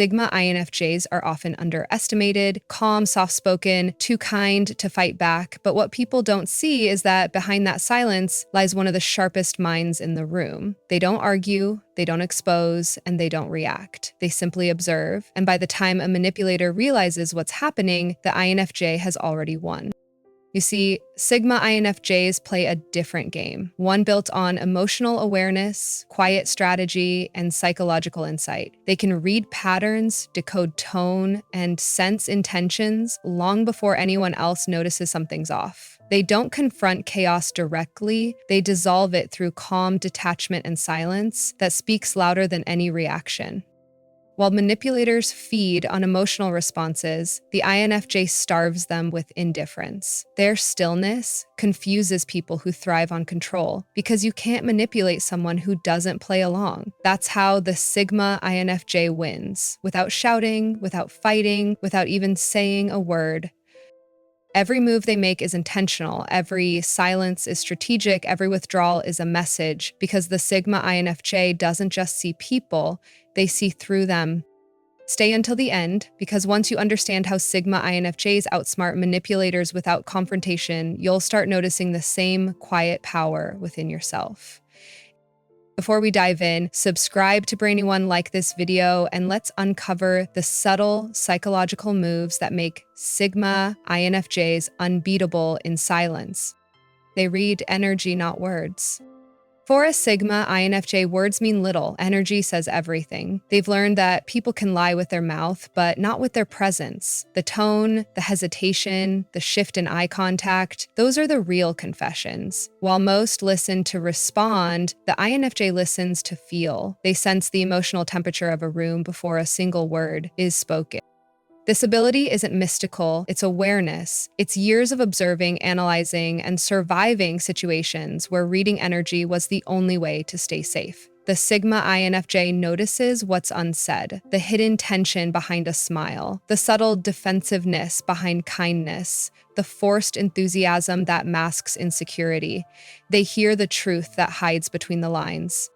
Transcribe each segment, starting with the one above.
Sigma INFJs are often underestimated, calm, soft-spoken, too kind to fight back, but what people don't see is that behind that silence lies one of the sharpest minds in the room. They don't argue, they don't expose, and they don't react. They simply observe, and by the time a manipulator realizes what's happening, the INFJ has already won. You see, Sigma INFJs play a different game, one built on emotional awareness, quiet strategy, and psychological insight. They can read patterns, decode tone, and sense intentions long before anyone else notices something's off. They don't confront chaos directly, they dissolve it through calm detachment and silence that speaks louder than any reaction. While manipulators feed on emotional responses, the INFJ starves them with indifference. Their stillness confuses people who thrive on control, because you can't manipulate someone who doesn't play along. That's how the Sigma INFJ wins, without shouting, without fighting, without even saying a word. Every move they make is intentional, every silence is strategic, every withdrawal is a message, because the Sigma INFJ doesn't just see people, they see through them. Stay until the end, because once you understand how Sigma INFJs outsmart manipulators without confrontation, you'll start noticing the same quiet power within yourself. Before we dive in, subscribe to BRAINY, like this video, and let's uncover the subtle psychological moves that make Sigma INFJs unbeatable in silence. They read energy, not words. For a Sigma INFJ, words mean little. Energy says everything. They've learned that people can lie with their mouth, but not with their presence. The tone, the hesitation, the shift in eye contact, those are the real confessions. While most listen to respond, the INFJ listens to feel. They sense the emotional temperature of a room before a single word is spoken. This ability isn't mystical, it's awareness. It's years of observing, analyzing, and surviving situations where reading energy was the only way to stay safe. The Sigma INFJ notices what's unsaid, the hidden tension behind a smile, the subtle defensiveness behind kindness, the forced enthusiasm that masks insecurity. They hear the truth that hides between the lines.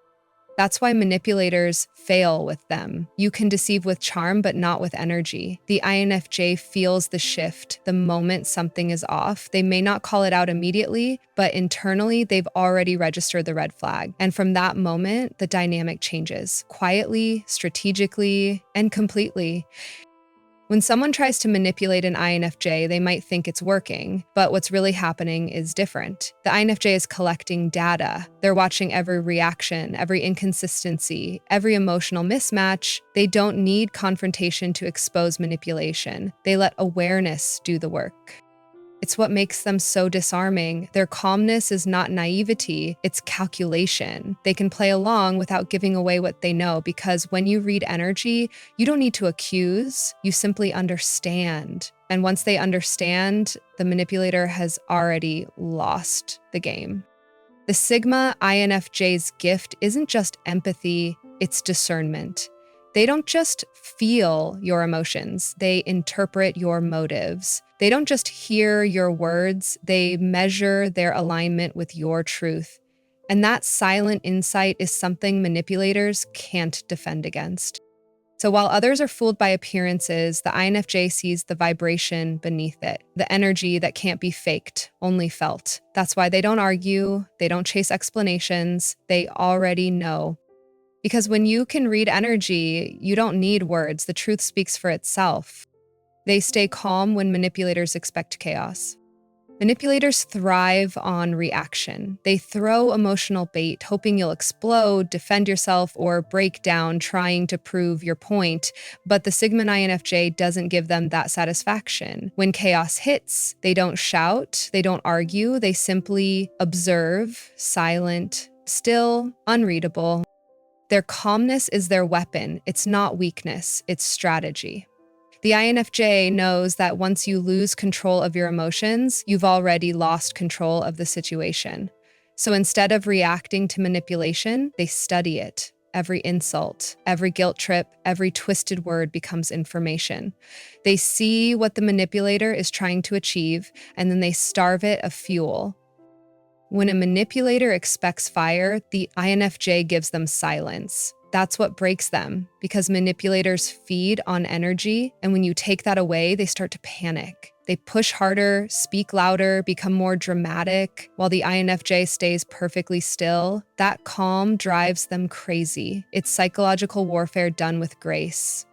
That's why manipulators fail with them. You can deceive with charm, but not with energy. The INFJ feels the shift the moment something is off. They may not call it out immediately, but internally, they've already registered the red flag. And from that moment, the dynamic changes, quietly, strategically, and completely. When someone tries to manipulate an INFJ, they might think it's working, but what's really happening is different. The INFJ is collecting data. They're watching every reaction, every inconsistency, every emotional mismatch. They don't need confrontation to expose manipulation. They let awareness do the work. It's what makes them so disarming. Their calmness is not naivety, it's calculation. They can play along without giving away what they know, because when you read energy, you don't need to accuse, you simply understand. And once they understand, the manipulator has already lost the game. The Sigma INFJ's gift isn't just empathy, it's discernment. They don't just feel your emotions, they interpret your motives. They don't just hear your words, they measure their alignment with your truth. And that silent insight is something manipulators can't defend against. So while others are fooled by appearances, the INFJ sees the vibration beneath it, the energy that can't be faked, only felt. That's why they don't argue, they don't chase explanations, they already know. Because when you can read energy, you don't need words. The truth speaks for itself. They stay calm when manipulators expect chaos. Manipulators thrive on reaction. They throw emotional bait, hoping you'll explode, defend yourself, or break down, trying to prove your point. But the Sigma INFJ doesn't give them that satisfaction. When chaos hits, they don't shout, they don't argue, they simply observe, silent, still, unreadable. Their calmness is their weapon. It's not weakness, it's strategy. The INFJ knows that once you lose control of your emotions, you've already lost control of the situation. So instead of reacting to manipulation, they study it. Every insult, every guilt trip, every twisted word becomes information. They see what the manipulator is trying to achieve, and then they starve it of fuel. When a manipulator expects fire, the INFJ gives them silence. That's what breaks them, because manipulators feed on energy, and when you take that away, they start to panic. They push harder, speak louder, become more dramatic, while the INFJ stays perfectly still. That calm drives them crazy. It's psychological warfare done with grace.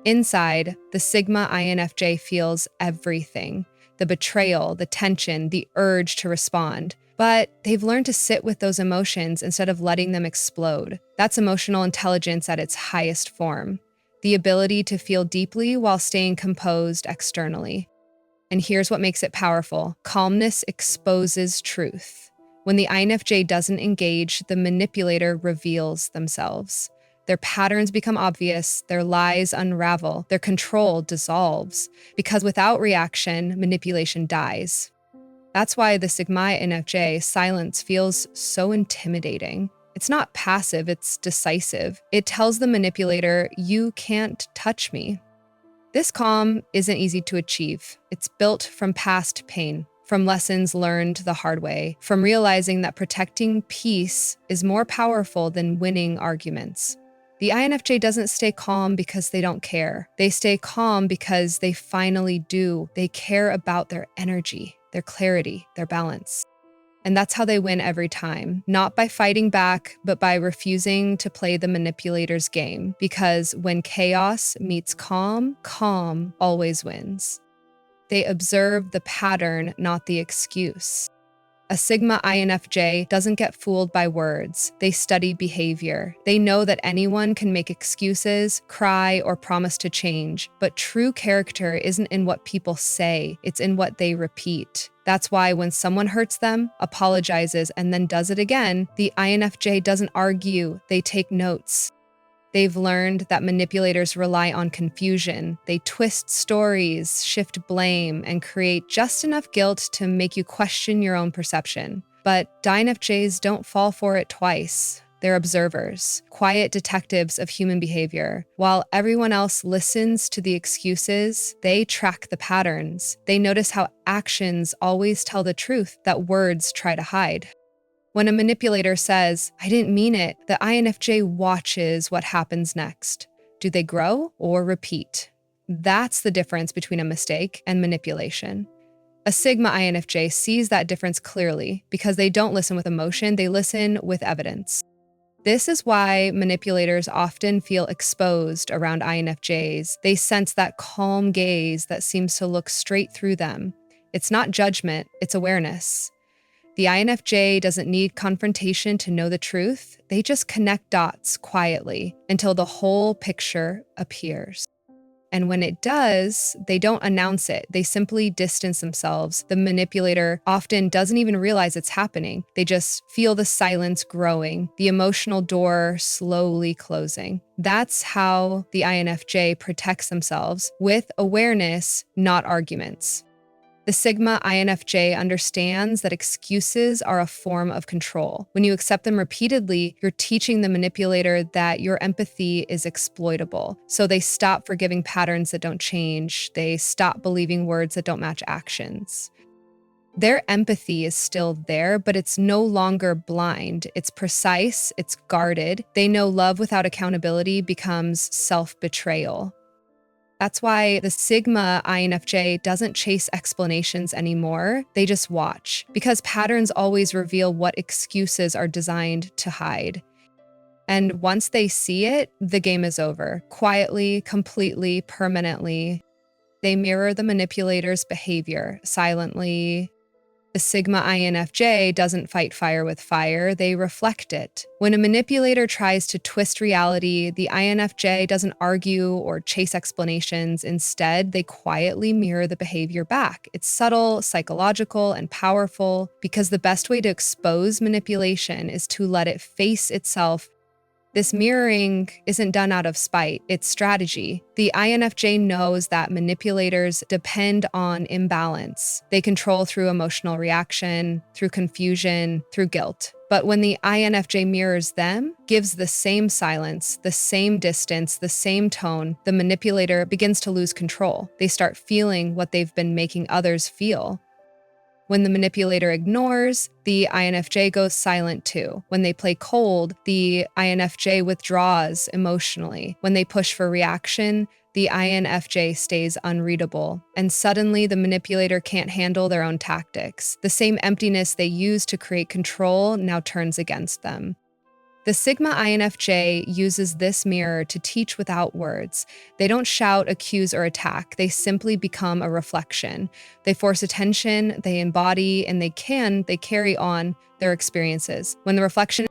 Inside, the Sigma INFJ feels everything: the betrayal, the tension, the urge to respond. But they've learned to sit with those emotions instead of letting them explode. That's emotional intelligence at its highest form: the ability to feel deeply while staying composed externally. And here's what makes it powerful: calmness exposes truth. When the INFJ doesn't engage, the manipulator reveals themselves. Their patterns become obvious, their lies unravel, their control dissolves. Because without reaction, manipulation dies. That's why the Sigma INFJ silence feels so intimidating. It's not passive, it's decisive. It tells the manipulator, "You can't touch me." This calm isn't easy to achieve. It's built from past pain, from lessons learned the hard way, from realizing that protecting peace is more powerful than winning arguments. The INFJ doesn't stay calm because they don't care. They stay calm because they finally do. They care about their energy, their clarity, their balance. And that's how they win every time, not by fighting back, but by refusing to play the manipulator's game. Because when chaos meets calm, calm always wins. They observe the pattern, not the excuse. A Sigma INFJ doesn't get fooled by words. They study behavior. They know that anyone can make excuses, cry, or promise to change. But true character isn't in what people say, it's in what they repeat. That's why when someone hurts them, apologizes, and then does it again, the INFJ doesn't argue, they take notes. They've learned that manipulators rely on confusion. They twist stories, shift blame, and create just enough guilt to make you question your own perception. But INFJs don't fall for it twice. They're observers, quiet detectives of human behavior. While everyone else listens to the excuses, they track the patterns. They notice how actions always tell the truth that words try to hide. When a manipulator says, "I didn't mean it," the INFJ watches what happens next. Do they grow or repeat? That's the difference between a mistake and manipulation. A Sigma INFJ sees that difference clearly because they don't listen with emotion, they listen with evidence. This is why manipulators often feel exposed around INFJs. They sense that calm gaze that seems to look straight through them. It's not judgment, it's awareness. The INFJ doesn't need confrontation to know the truth. They just connect dots quietly until the whole picture appears. And when it does, they don't announce it. They simply distance themselves. The manipulator often doesn't even realize it's happening. They just feel the silence growing, the emotional door slowly closing. That's how the INFJ protects themselves, with awareness, not arguments. The Sigma INFJ understands that excuses are a form of control. When you accept them repeatedly, you're teaching the manipulator that your empathy is exploitable. So they stop forgiving patterns that don't change. They stop believing words that don't match actions. Their empathy is still there, but it's no longer blind. It's precise, it's guarded. They know love without accountability becomes self-betrayal. That's why the Sigma INFJ doesn't chase explanations anymore. They just watch, because patterns always reveal what excuses are designed to hide. And once they see it, the game is over. Quietly, completely, permanently. They mirror the manipulator's behavior silently. The Sigma INFJ doesn't fight fire with fire, they reflect it. When a manipulator tries to twist reality, the INFJ doesn't argue or chase explanations. Instead, they quietly mirror the behavior back. It's subtle, psychological, and powerful, because the best way to expose manipulation is to let it face itself. This mirroring isn't done out of spite, it's strategy. The INFJ knows that manipulators depend on imbalance. They control through emotional reaction, through confusion, through guilt. But when the INFJ mirrors them, gives the same silence, the same distance, the same tone, the manipulator begins to lose control. They start feeling what they've been making others feel. When the manipulator ignores, the INFJ goes silent too. When they play cold, the INFJ withdraws emotionally. When they push for reaction, the INFJ stays unreadable. And suddenly, the manipulator can't handle their own tactics. The same emptiness they use to create control now turns against them. The Sigma INFJ uses this mirror to teach without words. They don't shout, accuse, or attack. They simply become a reflection. They force attention, they embody, and they carry on their experiences. When the reflection,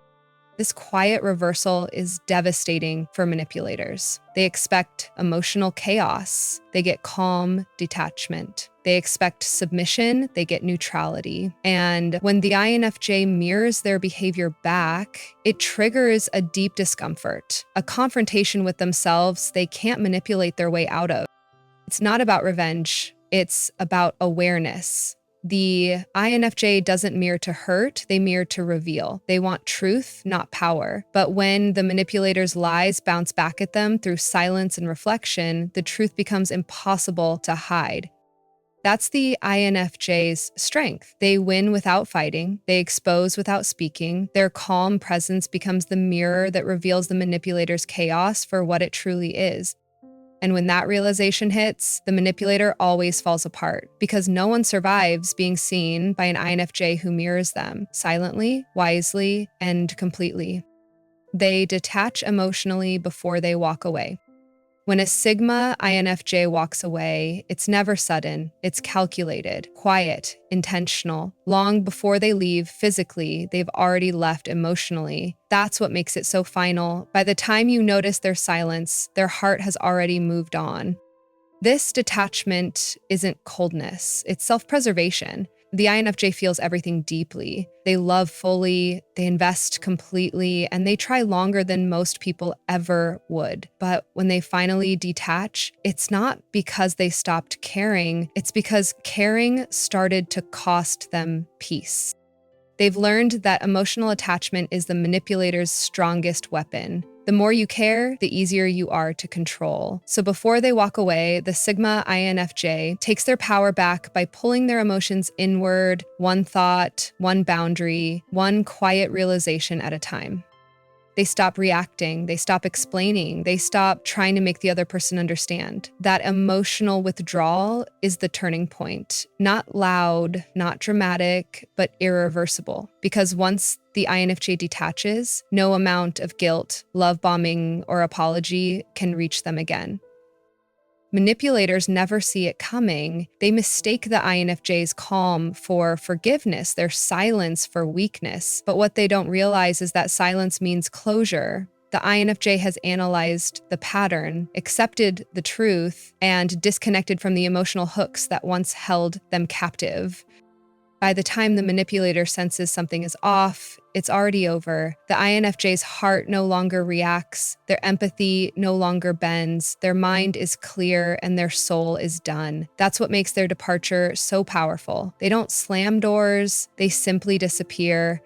this quiet reversal is devastating for manipulators. They expect emotional chaos. They get calm detachment. They expect submission. They get neutrality. And when the INFJ mirrors their behavior back, it triggers a deep discomfort, a confrontation with themselves they can't manipulate their way out of. It's not about revenge. It's about awareness. The INFJ doesn't mirror to hurt, they mirror to reveal. They want truth, not power. But when the manipulator's lies bounce back at them through silence and reflection, the truth becomes impossible to hide. That's the INFJ's strength. They win without fighting. They expose without speaking. Their calm presence becomes the mirror that reveals the manipulator's chaos for what it truly is. And when that realization hits, the manipulator always falls apart because no one survives being seen by an INFJ who mirrors them silently, wisely, and completely. They detach emotionally before they walk away. When a Sigma INFJ walks away, it's never sudden, it's calculated, quiet, intentional. Long before they leave physically, they've already left emotionally. That's what makes it so final. By the time you notice their silence, their heart has already moved on. This detachment isn't coldness, it's self-preservation. The INFJ feels everything deeply. They love fully, they invest completely, and they try longer than most people ever would. But when they finally detach, it's not because they stopped caring, it's because caring started to cost them peace. They've learned that emotional attachment is the manipulator's strongest weapon. The more you care, the easier you are to control. So before they walk away, the Sigma INFJ takes their power back by pulling their emotions inward, one thought, one boundary, one quiet realization at a time. They stop reacting, they stop explaining, they stop trying to make the other person understand. That emotional withdrawal is the turning point. Not loud, not dramatic, but irreversible. Because once the INFJ detaches, no amount of guilt, love bombing, or apology can reach them again. Manipulators never see it coming. They mistake the INFJ's calm for forgiveness, their silence for weakness. But what they don't realize is that silence means closure. The INFJ has analyzed the pattern, accepted the truth, and disconnected from the emotional hooks that once held them captive. By the time the manipulator senses something is off, it's already over. The INFJ's heart no longer reacts, their empathy no longer bends, their mind is clear, and their soul is done. That's what makes their departure so powerful. They don't slam doors, they simply disappear.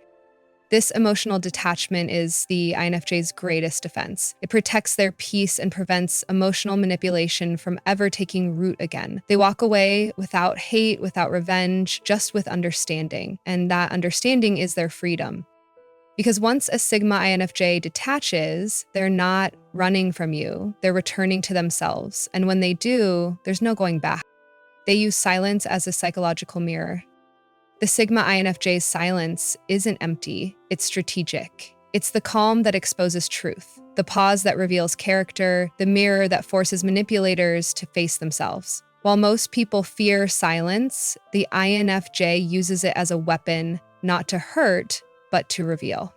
This emotional detachment is the INFJ's greatest defense. It protects their peace and prevents emotional manipulation from ever taking root again. They walk away without hate, without revenge, just with understanding. And that understanding is their freedom. Because once a Sigma INFJ detaches, they're not running from you, they're returning to themselves. And when they do, there's no going back. They use silence as a psychological mirror. The Sigma INFJ's silence isn't empty, it's strategic. It's the calm that exposes truth, the pause that reveals character, the mirror that forces manipulators to face themselves. While most people fear silence, the INFJ uses it as a weapon, not to hurt, but to reveal.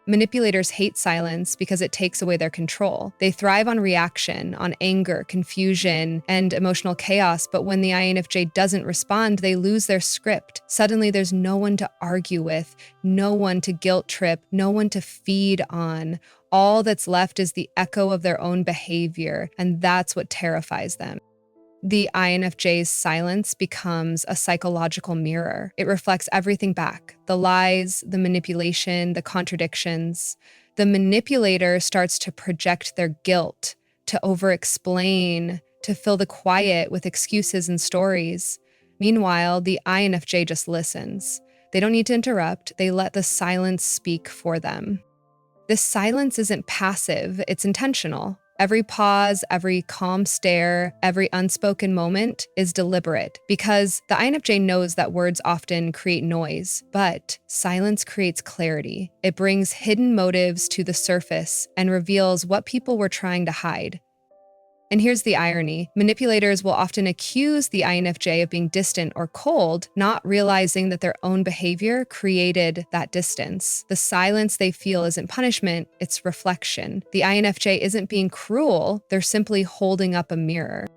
Manipulators hate silence because it takes away their control. They thrive on reaction, on anger, confusion, and emotional chaos, but when the INFJ doesn't respond, they lose their script. Suddenly, there's no one to argue with, no one to guilt trip, no one to feed on. All that's left is the echo of their own behavior, and that's what terrifies them. The INFJ's silence becomes a psychological mirror. It reflects everything back: the lies, the manipulation, the contradictions. The manipulator starts to project their guilt, to over-explain, to fill the quiet with excuses and stories. Meanwhile, the INFJ just listens. They don't need to interrupt, they let the silence speak for them. This silence isn't passive, it's intentional. Every pause, every calm stare, every unspoken moment is deliberate because the INFJ knows that words often create noise, but silence creates clarity. It brings hidden motives to the surface and reveals what people were trying to hide. And here's the irony. Manipulators will often accuse the INFJ of being distant or cold, not realizing that their own behavior created that distance. The silence they feel isn't punishment, it's reflection. The INFJ isn't being cruel, they're simply holding up a mirror.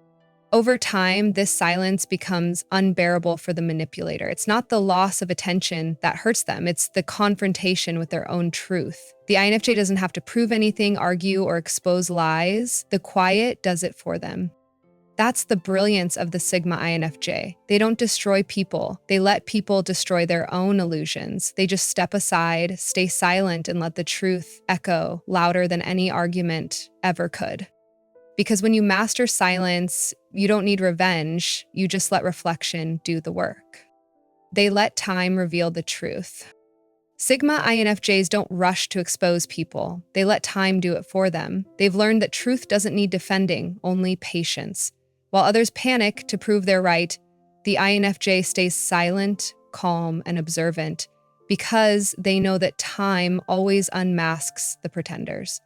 Over time, this silence becomes unbearable for the manipulator. It's not the loss of attention that hurts them, it's the confrontation with their own truth. The INFJ doesn't have to prove anything, argue, or expose lies. The quiet does it for them. That's the brilliance of the Sigma INFJ. They don't destroy people. They let people destroy their own illusions. They just step aside, stay silent, and let the truth echo louder than any argument ever could. Because when you master silence, you don't need revenge, you just let reflection do the work. They let time reveal the truth. Sigma INFJs don't rush to expose people. They let time do it for them. They've learned that truth doesn't need defending, only patience. While others panic to prove they're right, the INFJ stays silent, calm, and observant because they know that time always unmasks the pretenders.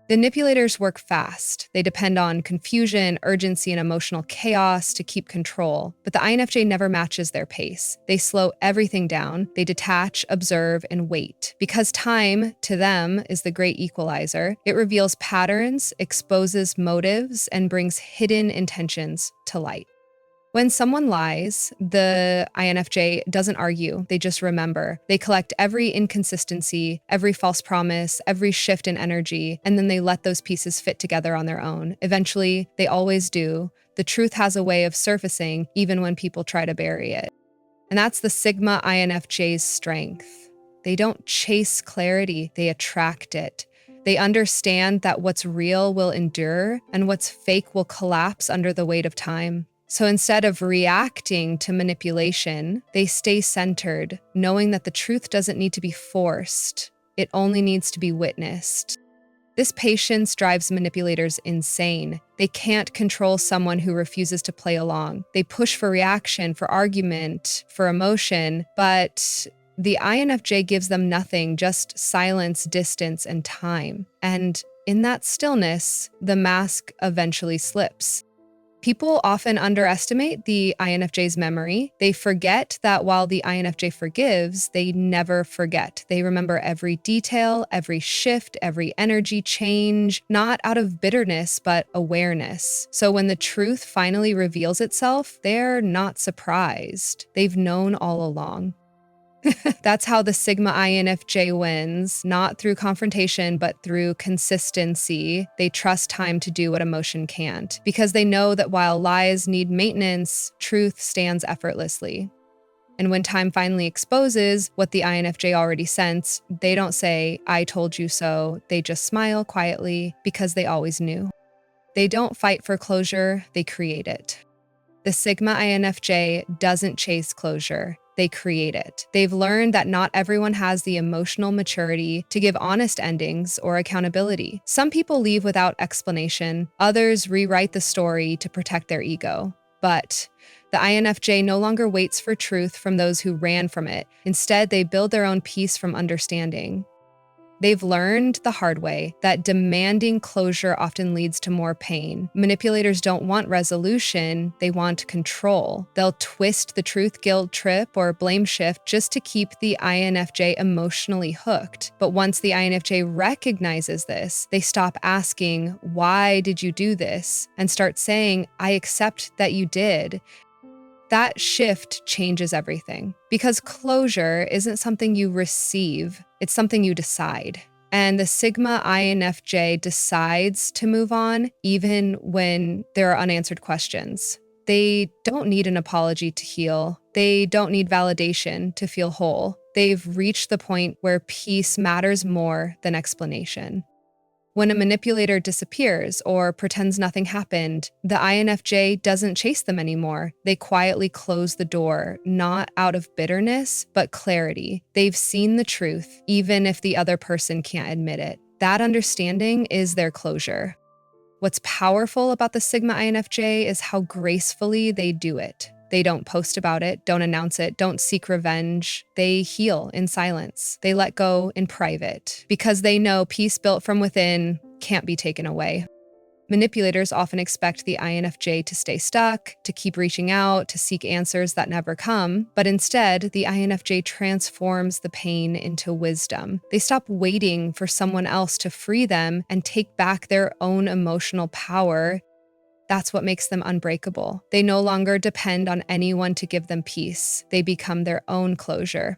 The manipulators work fast. They depend on confusion, urgency, and emotional chaos to keep control. But the INFJ never matches their pace. They slow everything down. They detach, observe, and wait. Because time, to them, is the great equalizer, it reveals patterns, exposes motives, and brings hidden intentions to light. When someone lies, the INFJ doesn't argue, they just remember. They collect every inconsistency, every false promise, every shift in energy, and then they let those pieces fit together on their own. Eventually, they always do. The truth has a way of surfacing even when people try to bury it. And that's the Sigma INFJ's strength. They don't chase clarity, they attract it. They understand that what's real will endure and what's fake will collapse under the weight of time. So instead of reacting to manipulation, they stay centered, knowing that the truth doesn't need to be forced. It only needs to be witnessed. This patience drives manipulators insane. They can't control someone who refuses to play along. They push for reaction, for argument, for emotion, but the INFJ gives them nothing, just silence, distance, and time. And in that stillness, the mask eventually slips. People often underestimate the INFJ's memory. They forget that while the INFJ forgives, they never forget. They remember every detail, every shift, every energy change, not out of bitterness, but awareness. So when the truth finally reveals itself, they're not surprised. They've known all along. That's how the Sigma INFJ wins, not through confrontation, but through consistency. They trust time to do what emotion can't, because they know that while lies need maintenance, truth stands effortlessly. And when time finally exposes what the INFJ already sensed, they don't say, "I told you so." They just smile quietly because they always knew. They don't fight for closure, they create it. The Sigma INFJ doesn't chase closure. They create it. They've learned that not everyone has the emotional maturity to give honest endings or accountability. Some people leave without explanation. Others rewrite the story to protect their ego. But the INFJ no longer waits for truth from those who ran from it. Instead, they build their own peace from understanding. They've learned the hard way that demanding closure often leads to more pain. Manipulators don't want resolution, they want control. They'll twist the truth, guilt trip, or blame shift just to keep the INFJ emotionally hooked. But once the INFJ recognizes this, they stop asking, "Why did you do this?" and start saying, "I accept that you did." That shift changes everything, because closure isn't something you receive, it's something you decide. And the Sigma INFJ decides to move on even when there are unanswered questions. They don't need an apology to heal. They don't need validation to feel whole. They've reached the point where peace matters more than explanation. When a manipulator disappears or pretends nothing happened, the INFJ doesn't chase them anymore. They quietly close the door, not out of bitterness, but clarity. They've seen the truth, even if the other person can't admit it. That understanding is their closure. What's powerful about the Sigma INFJ is how gracefully they do it. They don't post about it, don't announce it, don't seek revenge. They heal in silence. They let go in private because they know peace built from within can't be taken away. Manipulators often expect the INFJ to stay stuck, to keep reaching out, to seek answers that never come, but instead, the INFJ transforms the pain into wisdom. They stop waiting for someone else to free them and take back their own emotional power. That's what makes them unbreakable. They no longer depend on anyone to give them peace. They become their own closure.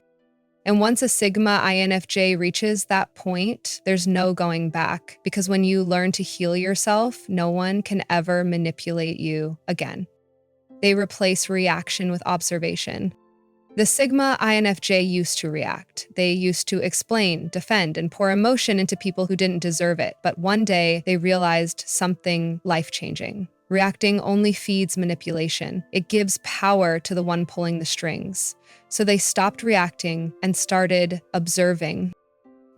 And once a Sigma INFJ reaches that point, there's no going back, because when you learn to heal yourself, no one can ever manipulate you again. They replace reaction with observation. The Sigma INFJ used to react. They used to explain, defend, and pour emotion into people who didn't deserve it. But one day, they realized something life-changing. Reacting only feeds manipulation. It gives power to the one pulling the strings. So they stopped reacting and started observing.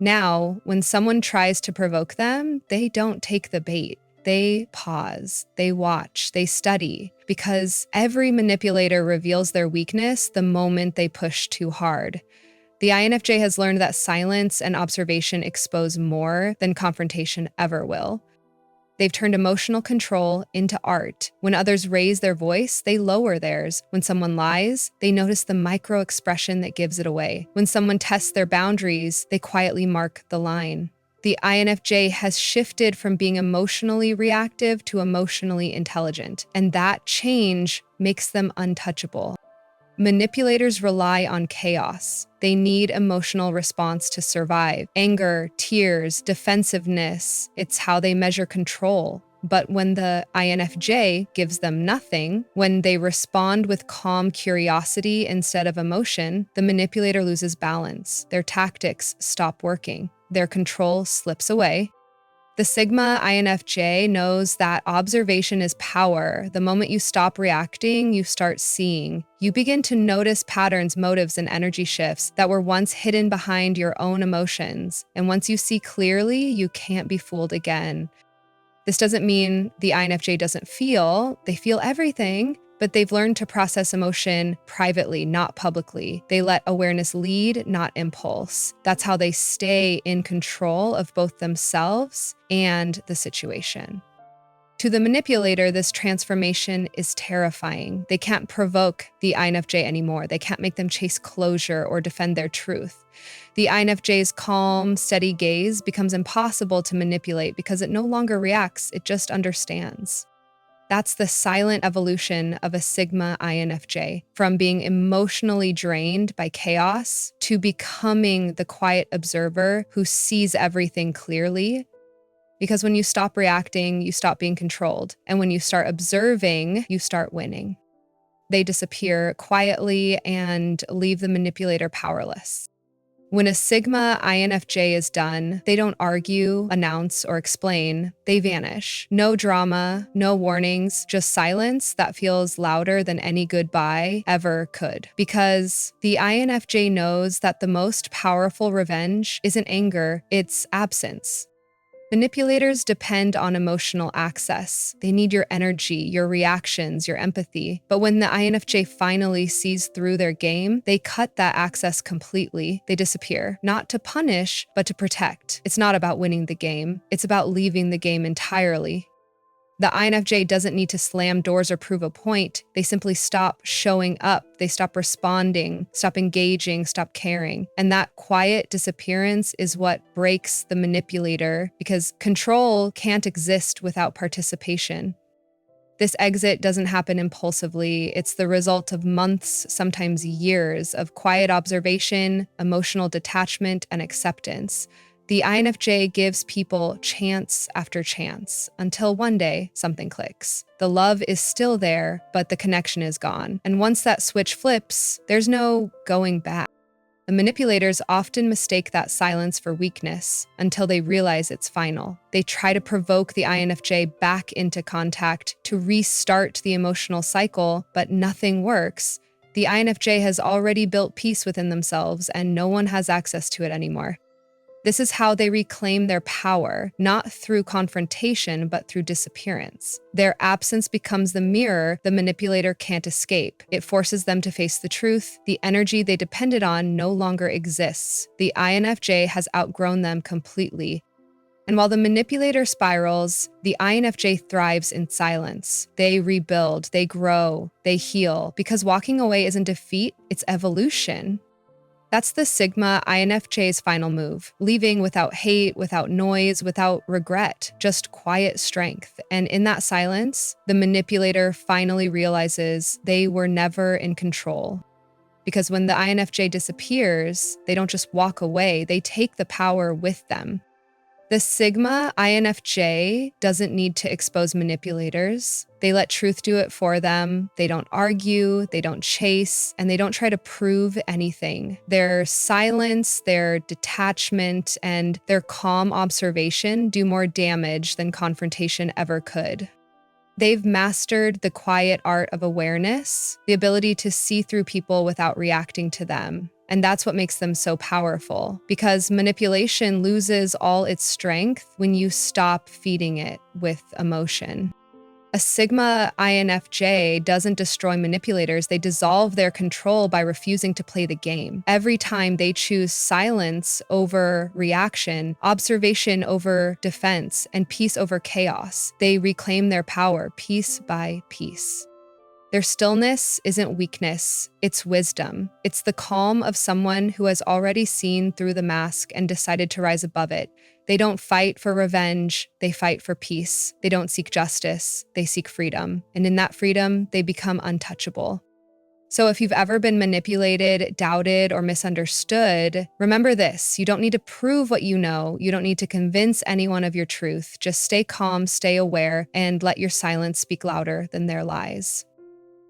Now, when someone tries to provoke them, they don't take the bait. They pause, they watch, they study, because every manipulator reveals their weakness the moment they push too hard. The INFJ has learned that silence and observation expose more than confrontation ever will. They've turned emotional control into art. When others raise their voice, they lower theirs. When someone lies, they notice the micro expression that gives it away. When someone tests their boundaries, they quietly mark the line. The INFJ has shifted from being emotionally reactive to emotionally intelligent, and that change makes them untouchable. Manipulators rely on chaos. They need emotional response to survive. Anger, tears, defensiveness. It's how they measure control. But when the INFJ gives them nothing, when they respond with calm curiosity instead of emotion, the manipulator loses balance. Their tactics stop working. Their control slips away. The Sigma INFJ knows that observation is power. The moment you stop reacting, you start seeing. You begin to notice patterns, motives, and energy shifts that were once hidden behind your own emotions. And once you see clearly, you can't be fooled again. This doesn't mean the INFJ doesn't feel. They feel everything, but they've learned to process emotion privately, not publicly. They let awareness lead, not impulse. That's how they stay in control of both themselves and the situation. To the manipulator, this transformation is terrifying. They can't provoke the INFJ anymore. They can't make them chase closure or defend their truth. The INFJ's calm, steady gaze becomes impossible to manipulate because it no longer reacts, it just understands. That's the silent evolution of a Sigma INFJ, from being emotionally drained by chaos to becoming the quiet observer who sees everything clearly. Because when you stop reacting, you stop being controlled. And when you start observing, you start winning. They disappear quietly and leave the manipulator powerless. When a Sigma INFJ is done, they don't argue, announce, or explain. They vanish. No drama, no warnings, just silence that feels louder than any goodbye ever could. Because the INFJ knows that the most powerful revenge isn't anger, it's absence. Manipulators depend on emotional access. They need your energy, your reactions, your empathy. But when the INFJ finally sees through their game, they cut that access completely. They disappear, not to punish, but to protect. It's not about winning the game. It's about leaving the game entirely. The INFJ doesn't need to slam doors or prove a point. They simply stop showing up. They stop responding, stop engaging, stop caring. And that quiet disappearance is what breaks the manipulator, because control can't exist without participation. This exit doesn't happen impulsively. It's the result of months, sometimes years, of quiet observation, emotional detachment, and acceptance. The INFJ gives people chance after chance until one day something clicks. The love is still there, but the connection is gone. And once that switch flips, there's no going back. The manipulators often mistake that silence for weakness until they realize it's final. They try to provoke the INFJ back into contact to restart the emotional cycle, but nothing works. The INFJ has already built peace within themselves, and no one has access to it anymore. This is how they reclaim their power, not through confrontation, but through disappearance. Their absence becomes the mirror the manipulator can't escape. It forces them to face the truth. The energy they depended on no longer exists. The INFJ has outgrown them completely. And while the manipulator spirals, the INFJ thrives in silence. They rebuild, they grow, they heal, because walking away isn't defeat, it's evolution. That's the Sigma INFJ's final move, leaving without hate, without noise, without regret, just quiet strength. And in that silence, the manipulator finally realizes they were never in control. Because when the INFJ disappears, they don't just walk away, they take the power with them. The Sigma INFJ doesn't need to expose manipulators. They let truth do it for them. They don't argue, they don't chase, and they don't try to prove anything. Their silence, their detachment, and their calm observation do more damage than confrontation ever could. They've mastered the quiet art of awareness, the ability to see through people without reacting to them. And that's what makes them so powerful, because manipulation loses all its strength when you stop feeding it with emotion. A Sigma INFJ doesn't destroy manipulators, they dissolve their control by refusing to play the game. Every time they choose silence over reaction, observation over defense, and peace over chaos, they reclaim their power piece by piece. Their stillness isn't weakness, it's wisdom. It's the calm of someone who has already seen through the mask and decided to rise above it. They don't fight for revenge, they fight for peace. They don't seek justice, they seek freedom. And in that freedom, they become untouchable. So if you've ever been manipulated, doubted, or misunderstood, remember this: you don't need to prove what you know. You don't need to convince anyone of your truth. Just stay calm, stay aware, and let your silence speak louder than their lies.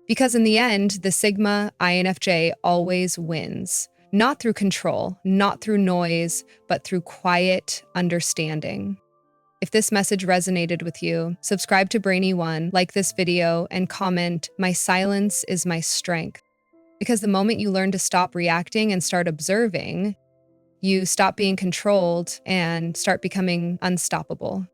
Because in the end, the Sigma INFJ always wins. Not through control, not through noise, but through quiet understanding. If this message resonated with you, subscribe to BRAINY1, like this video, and comment, "My silence is my strength." Because the moment you learn to stop reacting and start observing, you stop being controlled and start becoming unstoppable.